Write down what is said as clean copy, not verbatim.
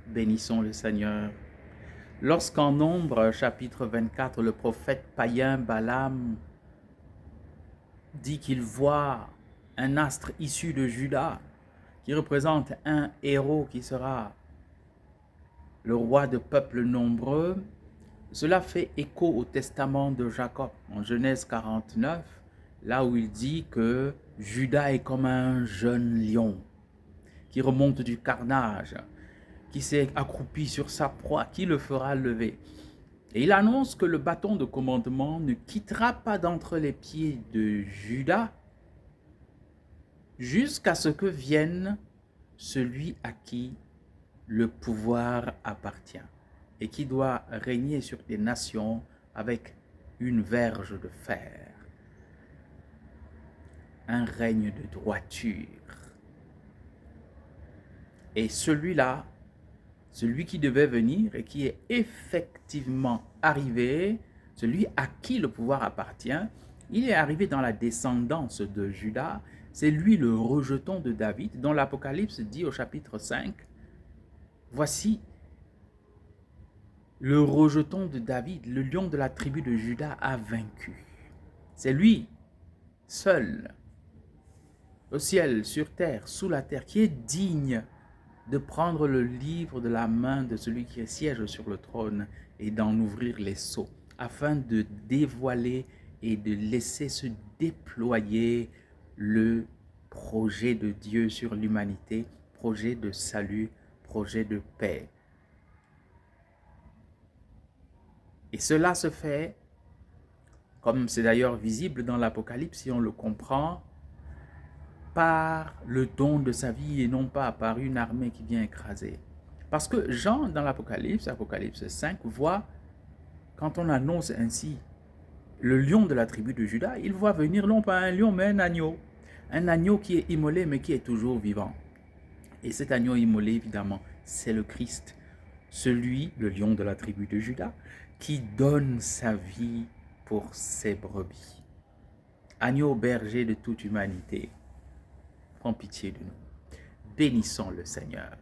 Bénissons le Seigneur. Lorsqu'en Nombre, chapitre 24, le prophète païen Balaam dit qu'il voit un astre issu de Juda qui représente un héros qui sera le roi de peuples nombreux, cela fait écho au testament de Jacob en Genèse 49, là où il dit que Juda est comme un jeune lion qui remonte du carnage, qui s'est accroupi sur sa proie, qui le fera lever. Et il annonce que le bâton de commandement ne quittera pas d'entre les pieds de Juda jusqu'à ce que vienne celui à qui le pouvoir appartient et qui doit régner sur des nations avec une verge de fer, un règne de droiture. Et celui-là, celui qui devait venir et qui est effectivement arrivé, celui à qui le pouvoir appartient, il est arrivé dans la descendance de Juda. C'est lui le rejeton de David, dont l'Apocalypse dit au chapitre 5, « Voici le rejeton de David, le lion de la tribu de Juda a vaincu. » C'est lui, seul, au ciel, sur terre, sous la terre, qui est digne de prendre le livre de la main de celui qui siège sur le trône et d'en ouvrir les sceaux, afin de dévoiler et de laisser se déployer le projet de Dieu sur l'humanité, projet de salut, projet de paix. Et cela se fait, comme c'est d'ailleurs visible dans l'Apocalypse, si on le comprend, par le don de sa vie et non pas par une armée qui vient écraser. Parce que Jean, dans l'Apocalypse, Apocalypse 5, voit, quand on annonce ainsi le lion de la tribu de Juda, il voit venir non pas un lion, mais un agneau qui est immolé, mais qui est toujours vivant. Et cet agneau immolé, évidemment, c'est le Christ, celui, le lion de la tribu de Juda, qui donne sa vie pour ses brebis. Agneau berger de toute humanité, prends pitié de nous. Bénissons le Seigneur.